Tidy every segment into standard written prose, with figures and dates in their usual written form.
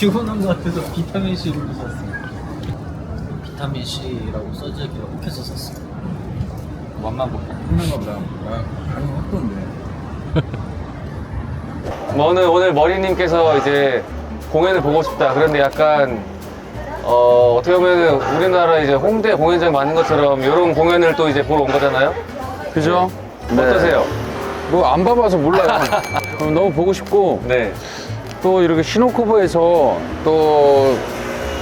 피곤한 것 같아서 비타민 C를 샀어요. 비타민 C라고 써져 있길래 혹해서 샀어요. 맛만 볼게. 끝난가 보다. 간이 확 떴네. 오늘 머리님께서 이제 공연을 보고 싶다. 그런데 약간 어떻게 보면 우리나라 이제 홍대 공연장 많은 것처럼 이런 공연을 또 이제 보러 온 거잖아요. 그죠? 어떠세요? 뭐 안 봐봐서 몰라요. 너무 보고 싶고 네. 또 이렇게 시노코버에서 또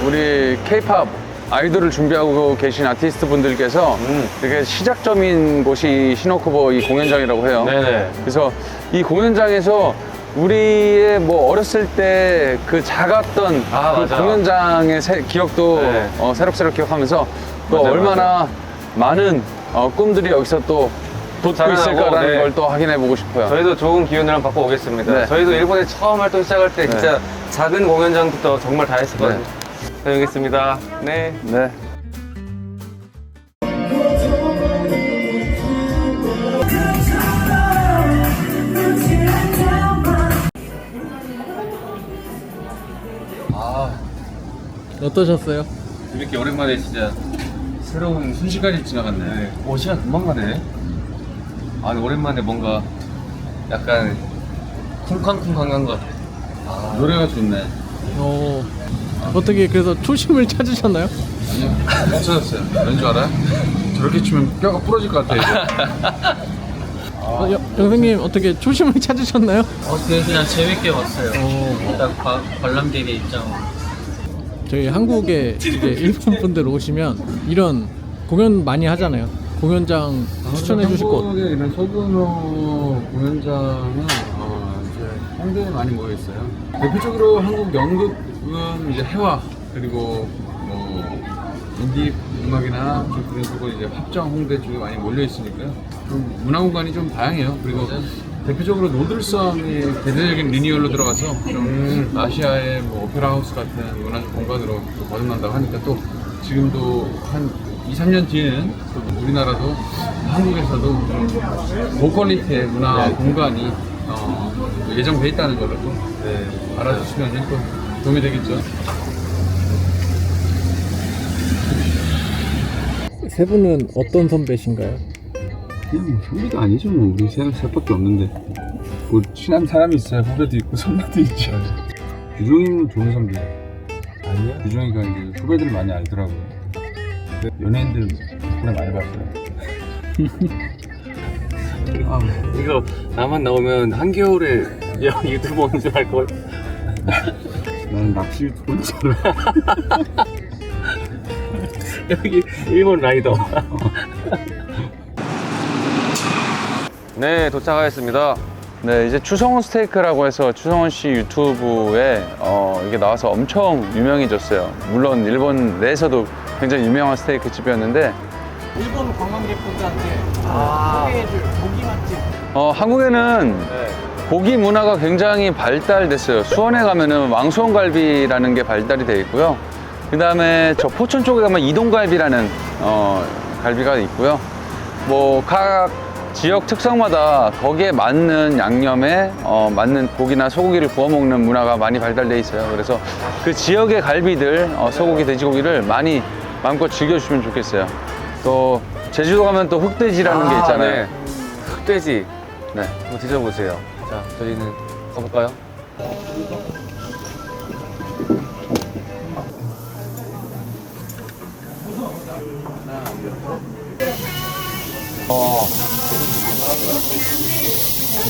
우리 K-팝 아이돌을 준비하고 계신 아티스트 분들께서 이렇게 시작점인 곳이 시노코버 이 공연장이라고 해요. 네네. 그래서 이 공연장에서 우리의 뭐 어렸을 때 그 작았던 아, 그 맞아. 공연장의 기억도 네. 새록새록 기억하면서 또 맞아, 얼마나 많은 꿈들이 여기서 또 돋고 자라나고, 있을까라는 네. 걸 또 확인해 보고 싶어요. 저희도 좋은 기운을 한번 받고 오겠습니다. 네. 저희도 일본에 처음 활동 시작할 때 진짜 작은 공연장부터 정말 다 했었거든요. 다녀오겠습니다. 네. 네. 어떠셨어요? 이렇게 오랜만에 진짜 새로운 순식간이 지나갔네. 시간 금방 가네. 아니, 오랜만에 뭔가 약간 쿵쾅쿵쾅한 것 같아. 노래가 좋네. 어떻게 그래서 초심을 찾으셨나요? 아니요, 못 찾았어요. 왠줄 알아? 저렇게 추면 뼈가 부러질 것 같아, 이제. 영생님 어떻게 초심을 찾으셨나요? 그냥 재밌게 봤어요. 딱 관람객의 입장으로. 저희 한국에 이제 일본 분들 오시면 이런 공연 많이 하잖아요. 공연장 추천해 주실 곳. 한국의 이런 소규모 공연장은 이제 홍대에 많이 모여 있어요. 대표적으로 한국 연극은 이제 해화 그리고 뭐 인디 음악이나 좀 그런 쪽으로 이제 합정 홍대 쪽에 많이 몰려 있으니까요. 좀 문화 공간이 좀 다양해요. 그리고 대표적으로 노들섬이 대대적인 리니얼로 들어가서 좀 아시아의 뭐 오페라 하우스 같은 문화적 공간으로 또 거듭난다고 하니까 또 지금도 한 2, 3년 뒤에는 또 우리나라도 한국에서도 좀 고퀄리티의 문화 공간이 예정돼 있다는 걸로 또 알아주시면 또 도움이 되겠죠. 세 분은 어떤 선배신가요? 그냥 선배도 아니죠. 뭐 우리 셋밖에 없는데 뭐 친한 사람이 있어요. 후배도 있고 선배도 있죠. 유종이는 좋은 선배. 아니야? 유종이가 이제 후배들 많이 알더라고요. 연예인들 덕분에 많이 봤어요. 이거 나만 나오면 한겨울에 유튜버인 줄 알걸. 나는 낚시 유튜버인 줄 알아. 여기 일본 라이더. 네, 도착하였습니다. 네, 이제 추성훈 스테이크라고 해서 추성훈 씨 유튜브에 이게 나와서 엄청 유명해졌어요. 물론 일본 내에서도 굉장히 유명한 스테이크 집이었는데 일본 관광객분들한테 소개해줄 고기 맛집. 한국에는 고기 문화가 굉장히 발달됐어요. 수원에 가면은 왕수원갈비라는 게 발달이 돼 있고요. 그 다음에 저 포천 쪽에 가면 이동갈비라는 갈비가 있고요. 뭐 각 지역 특성마다 거기에 맞는 양념에 맞는 고기나 소고기를 구워 먹는 문화가 많이 발달돼 있어요. 그래서 그 지역의 갈비들, 소고기, 돼지고기를 많이 마음껏 즐겨주시면 좋겠어요. 또 제주도 가면 또 흑돼지라는 게 있잖아요. 네. 흑돼지. 네. 한번 드셔보세요. 자, 저희는 가볼까요?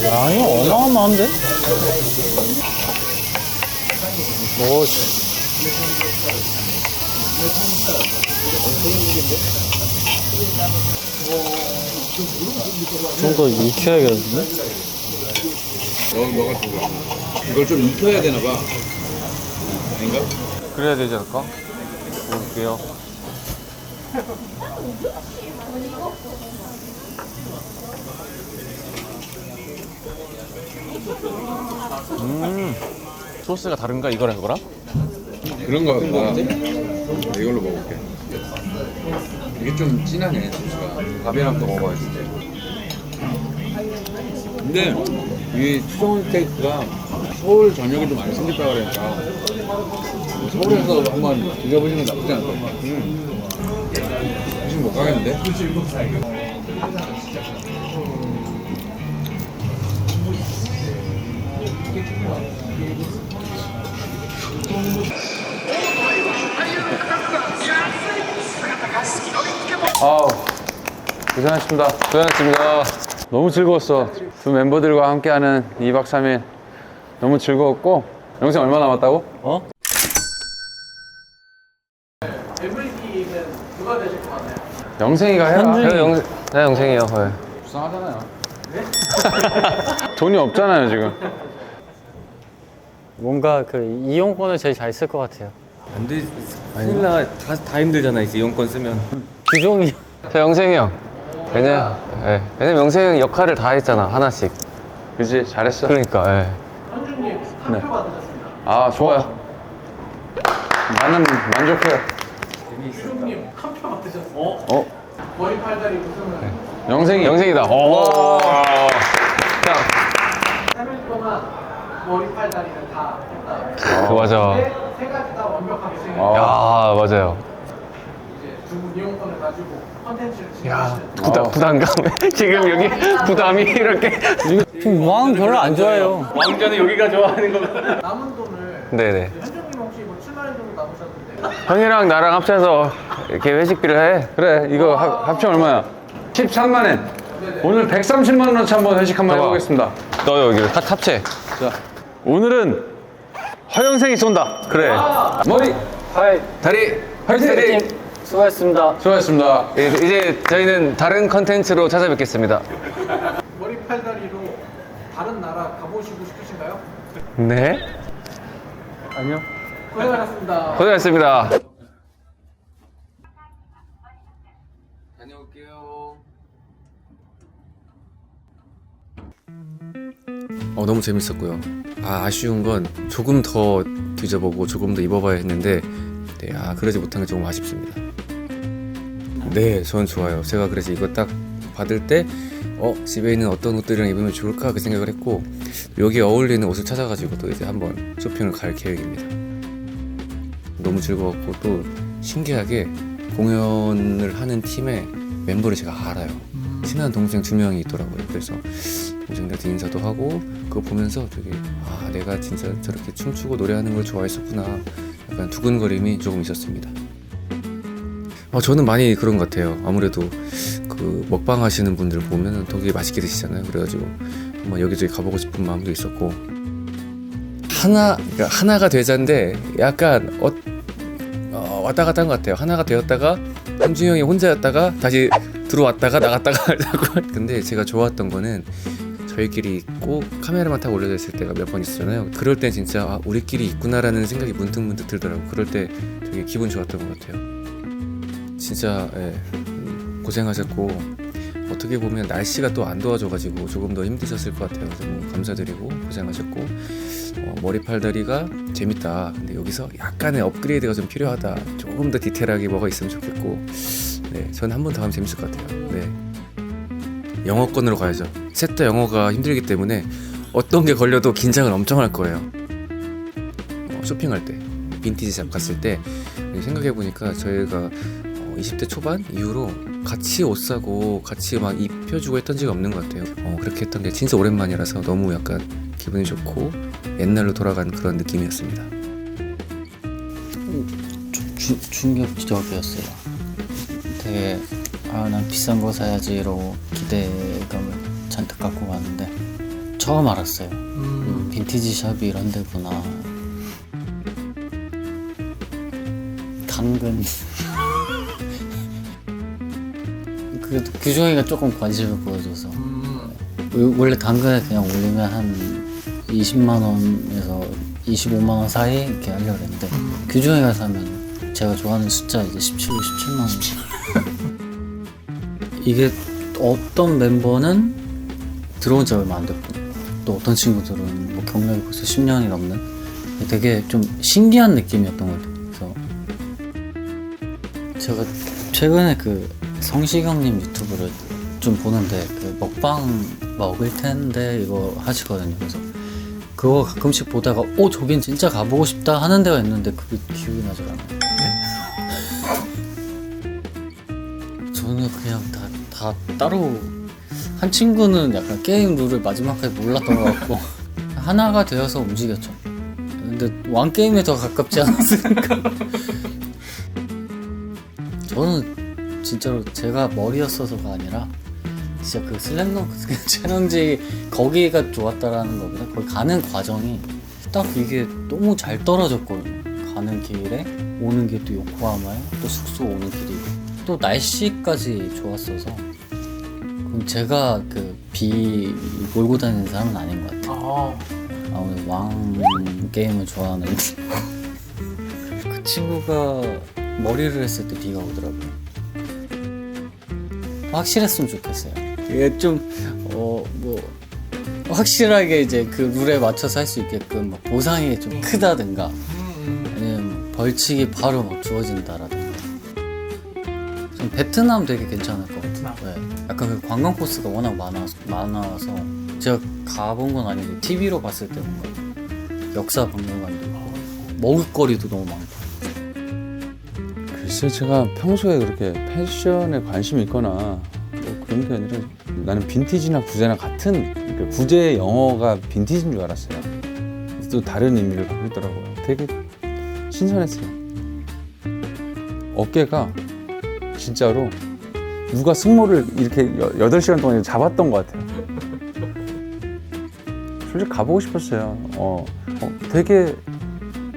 양이 어마어마한데? 좀 더 익혀야겠는데? 너가 좋아. 이걸 좀 익혀야 되나 봐. 아닌가? 그래야 되지 않을까? 볼게요. 소스가 다른가 이거랑 이거랑? 그런 거 같다. 이걸로 먹을게. 이게 좀 진하네, 소스가. 밥이랑 또 먹어야지. 근데 이 추성훈 스테이크가 서울 저녁에도 많이 생겼다 그러니까 서울에서 한번 드셔보시면 나쁘지 않을 것 같아요. 지금 못 가겠는데? 아우, 고생하셨습니다. 고생하셨습니다. 너무 즐거웠어. 두 멤버들과 함께하는 2박 3일 너무 즐거웠고. 영생 얼마 남았다고? 어? MVP는 누가 되실 것 같나요? 영생이가 해라. 나 영생이요. 네. 불쌍하잖아요. 돈이 없잖아요 지금. 뭔가 그 이용권을 제일 잘 쓸 것 같아요. 안 돼. 큰일 나. 다 힘들잖아, 이제 이용권 쓰면. 규종이 저 영생이 형. 왜냐면 영생이 역할을 다 했잖아, 하나씩. 그지? 잘했어. 그러니까, 예. 현중님 상표 받으셨습니다. 아 좋아요. 나는 만족해요. 규종님 상표 받으셨어요. 어? 머리 팔다리 우승을 영생이. 영생이다. 오. 자, 3일 동안 머리 팔다리를 다 했다. 그 맞아. 세 가지 다 완벽하게 수행했다. 야, 맞아요. 이제 두 분 이용권을 가지고 컨텐츠를 진행하시는 부담감. 지금 여기 부담이 이렇게. 왕 별로 안 좋아해요. 왕자는 여기가 좋아하는 거. 남은 돈을 네네. 현중님 혹시 뭐 7만 원 정도 남으셨는데 형이랑 나랑 합쳐서 이렇게 회식비를 해. 그래 이거 합치면 얼마야? 13만 원. 오늘 130만 원어치 한번 회식 한번 봐봐. 해보겠습니다. 너 여기 합체. 자, 오늘은 허영생이 쏜다. 그래. 머리 다리. 화이팅! 수고하셨습니다. 수고하셨습니다. 이제 저희는 다른 컨텐츠로 찾아뵙겠습니다. 머리 팔다리로 다른 나라 가보시고 싶으신가요? 네. 아니요. 고생하셨습니다. 고생하셨습니다. 다녀올게요. 너무 재밌었고요. 아쉬운 건 조금 더 뒤져보고 조금 더 입어봐야 했는데 그러지 못한 게 조금 아쉽습니다. 네, 전 좋아요. 제가 그래서 이거 딱 받을 때 집에 있는 어떤 옷들이랑 입으면 좋을까 그 생각을 했고 여기에 어울리는 옷을 찾아가지고 또 이제 한번 쇼핑을 갈 계획입니다. 너무 즐거웠고 또 신기하게 공연을 하는 팀의 멤버를 제가 알아요. 친한 동생 2명이 있더라고요. 그래서 동생들한테 인사도 하고 그거 보면서 되게 내가 진짜 저렇게 춤추고 노래하는 걸 좋아했었구나 약간 두근거림이 조금 있었습니다. 저는 많이 그런 것 같아요. 아무래도 그 먹방 하시는 분들 보면 되게 맛있게 드시잖아요. 그래가지고 한번 여기저기 가보고 싶은 마음도 있었고 그러니까 하나가 되자인데 약간 왔다 갔다 한 것 같아요. 하나가 되었다가 현중이 형이 혼자였다가 다시 들어왔다가 나갔다가 근데 제가 좋았던 거는 저희끼리 있고 카메라만 타고 올려져 있을 때가 몇 번 있었잖아요. 그럴 땐 진짜 우리끼리 있구나라는 생각이 문득문득 들더라고요. 그럴 때 되게 기분 좋았던 것 같아요. 진짜 고생하셨고 어떻게 보면 날씨가 또 안 도와줘가지고 조금 더 힘드셨을 것 같아요. 그래서 너무 감사드리고 고생하셨고 머리 팔다리가 재밌다. 근데 여기서 약간의 업그레이드가 좀 필요하다. 조금 더 디테일하게 뭐가 있으면 좋겠고 저는 한 번 더 하면 재밌을 것 같아요. 영어권으로 가야죠. 셋 다 영어가 힘들기 때문에 어떤 게 걸려도 긴장을 엄청 할 거예요. 쇼핑할 때 빈티지 샵 갔을 때 생각해보니까 저희가 20대 초반 이후로 같이 옷 사고 같이 막 입혀주고 했던 적이 없는 것 같아요. 그렇게 했던 게 진짜 오랜만이라서 너무 약간 기분이 좋고 옛날로 돌아간 그런 느낌이었습니다. 충격적이었어요. 되게 난 비싼 거 사야지 이러고 기대감을 잔뜩 갖고 갔는데 처음 알았어요. 빈티지 샵이 이런 데구나. 당근 그래도 규종이가 조금 관심을 보여줘서 원래 당근에 그냥 올리면 한 20만원에서 25만원 사이 이렇게 하려고 했는데 규종이가 사면 제가 좋아하는 숫자 이제 17, 17만원 이게 어떤 멤버는 들어온 지 얼마 안 됐고 또 어떤 친구들은 뭐 경력이 벌써 10년이 넘는 되게 좀 신기한 느낌이었던 것 같아요. 그래서 제가 최근에 그 성시경님 유튜브를 좀 보는데 그 먹방 먹을 텐데 이거 하시거든요. 그래서 그거 가끔씩 보다가 저긴 진짜 가보고 싶다 하는 데가 있는데 그게 기억이 나질 않아요. 저는 그냥 다 따로 한 친구는 약간 게임 룰을 마지막까지 몰랐던 것 같고 하나가 되어서 움직였죠. 근데 왕 게임에 더 가깝지 않았을까? 저는 진짜로 제가 머리였어서가 아니라 진짜 그 슬램덩크 촬영지 거기가 좋았다라는 것보다 거기 가는 과정이 딱 이게 너무 잘 떨어졌거든요. 가는 길에 오는 게 또 요코하마에 또 숙소 오는 길이고 또 날씨까지 좋았어서 그럼 제가 그 비 몰고 다니는 사람은 아닌 것 같아요. 오늘 왕 게임을 좋아하는 그 친구가 머리를 했을 때 비가 오더라고요. 확실했으면 좋겠어요. 이게 좀 확실하게 이제 그 룰에 맞춰서 할 수 있게끔 막 보상이 좀 크다든가 아니면 벌칙이 바로 막 주어진다라든가. 좀 베트남 되게 괜찮을 것 같아요. 네. 약간 그 관광 코스가 워낙 많아서 제가 가본 건 아닌데 TV로 봤을 때 뭔가 역사 박물관도 있고 먹을거리도 너무 많고. 글쎄 제가 평소에 그렇게 패션에 관심이 있거나 뭐 그런 게 아니라 나는 빈티지나 구제나 같은 그러니까 구제의 영어가 빈티지인 줄 알았어요. 또 다른 의미를 갖고 있더라고요. 되게 신선했어요. 어깨가 진짜로 누가 승모를 이렇게 8시간 동안 잡았던 것 같아요. 솔직히 가보고 싶었어요. 되게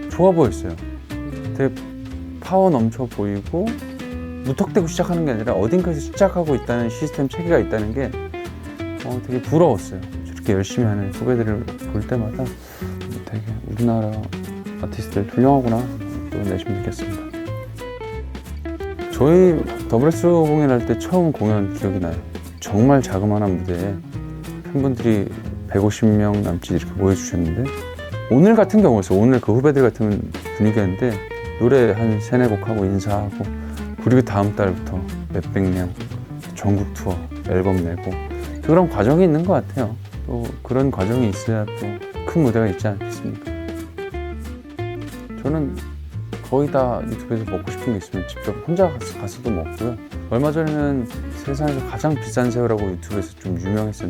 좋아 보였어요. 되게 파워 넘쳐 보이고 무턱대고 시작하는 게 아니라 어딘가에서 시작하고 있다는 시스템 체계가 있다는 게 되게 부러웠어요. 저렇게 열심히 하는 후배들을 볼 때마다 되게 우리나라 아티스트들 훌륭하구나 또 내심 느꼈습니다. 저희 더블S 공연할 때 처음 공연 기억이 나요. 정말 자그마한 무대에 팬분들이 150명 남짓 이렇게 모여주셨는데 오늘 같은 경우였어요. 오늘 그 후배들 같은 분위기였는데 노래 한 3-4곡 하고 인사하고 그리고 다음 달부터 몇백 명 전국 투어 앨범 내고 그런 과정이 있는 것 같아요. 또 그런 과정이 있어야 또 큰 무대가 있지 않겠습니까? 저는 거의 다 유튜브에서 먹고 싶은 게 있으면 직접 혼자 가서도 먹고요. 얼마 전에는 세상에서 가장 비싼 새우라고 유튜브에서 좀 유명했어요.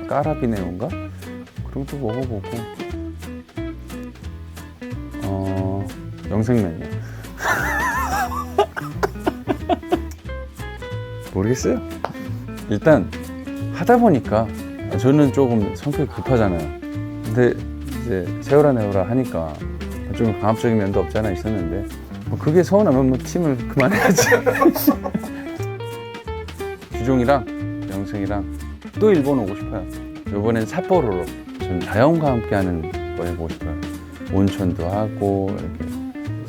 까라비네온가? 그런 것도 먹어보고 영생면이요. 모르겠어요. 일단 하다 보니까 저는 조금 성격이 급하잖아요. 근데 이제 세우라 내우라 하니까 좀 강압적인 면도 없지 않아 있었는데 그게 서운하면 뭐 팀을 그만해야지. 규종이랑 영생이랑 또 일본 오고 싶어요. 이번엔 삿포로로 전 자연과 함께하는 거 해보고 싶어요. 온천도 하고 이렇게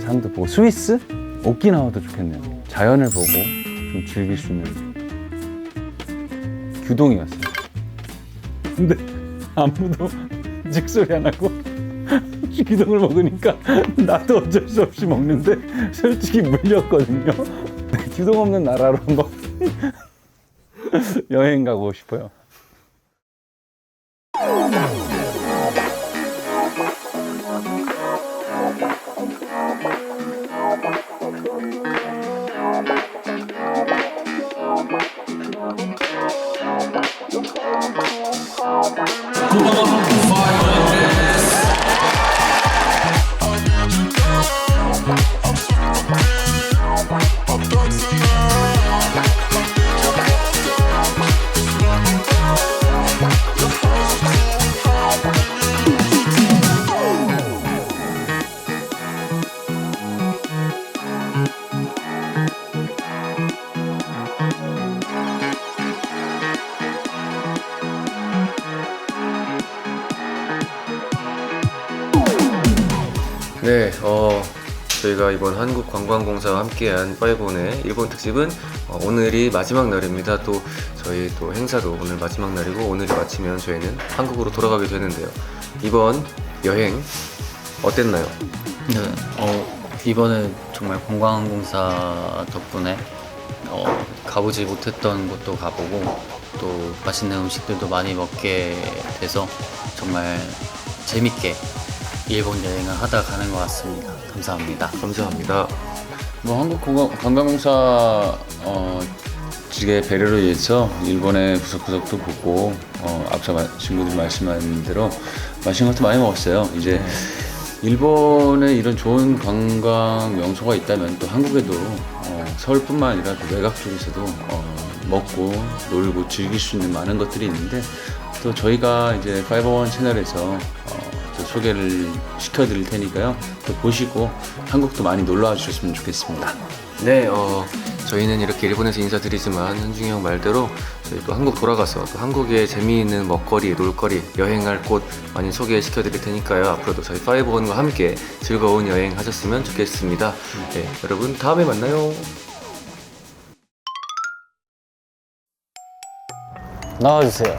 산도 보고 스위스? 오키나와도 좋겠네요. 자연을 보고 좀 즐길 수 있는 규동이 갔어요. 근데 아무도 직소리 안 하고 규동을 먹으니까 나도 어쩔 수 없이 먹는데 솔직히 물렸거든요. 규동 없는 나라로 한번 여행 가고 싶어요. 네, 저희가 이번 한국관광공사와 함께한 파이브온의 일본 특집은 오늘이 마지막 날입니다. 또 저희 또 행사도 오늘 마지막 날이고 오늘이 마치면 저희는 한국으로 돌아가게 되는데요. 이번 여행 어땠나요? 네, 이번에 정말 관광공사 덕분에 가보지 못했던 곳도 가보고 또 맛있는 음식들도 많이 먹게 돼서 정말 재밌게 일본 여행을 하다 가는 것 같습니다. 감사합니다. 감사합니다. 뭐 한국관광공사 측의 배려를 위해서 일본의 구석구석도 보고 앞서 친구들이 말씀하신 대로 맛있는 것도 많이 먹었어요. 이제 일본에 이런 좋은 관광 명소가 있다면 또 한국에도 서울뿐만 아니라 또 외곽 쪽에서도 먹고 놀고 즐길 수 있는 많은 것들이 있는데 또 저희가 이제 501 채널에서 또 소개를 시켜드릴 테니까요. 또 보시고 한국도 많이 놀러와 주셨으면 좋겠습니다. 네, 저희는 이렇게 일본에서 인사드리지만 현중이 형 말대로 저희 또 한국 돌아가서 또 한국의 재미있는 먹거리, 놀거리, 여행할 곳 많이 소개시켜 드릴 테니까요. 앞으로도 저희 501과 함께 즐거운 여행 하셨으면 좋겠습니다. 네, 여러분 다음에 만나요. 나와주세요.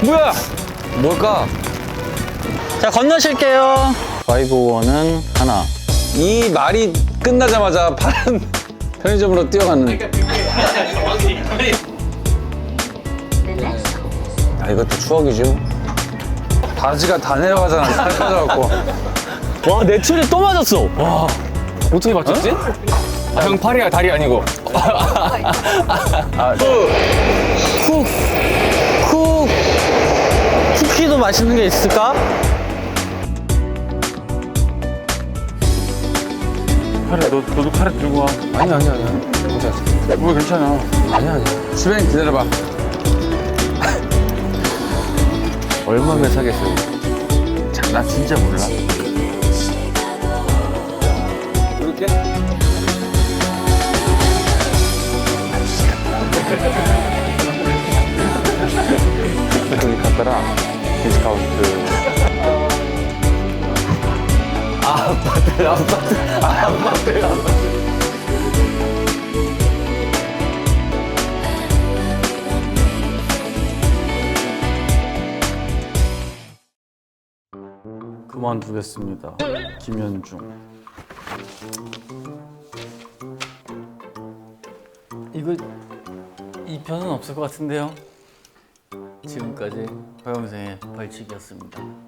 뭐야? 뭘까? 자, 건너실게요. 501은 하나. 이 말이 끝나자마자 다른 편의점으로 뛰어가는. 아, 이것도 추억이죠. 바지가 다 내려가잖아. 살 빠져갖고. 와, 내 틀에 또 맞았어. 와, 어떻게 맞췄지? 아, 형 팔이야, 다리 아니고. 쿠키도 맛있는 게 있을까? 카레, 너도 카레 들고 와. 아니야. 괜찮아. 뭐 괜찮아. 아니야. 수빈 기다려봐. 얼마면 사겠어요? 나 진짜 몰라. 이렇게? 여기 갔더라. 디스카운트. 그만두겠습니다. 김현중. 이거 2편은 없을 것 같은데요? 지금까지 허영생의 벌칙이었습니다.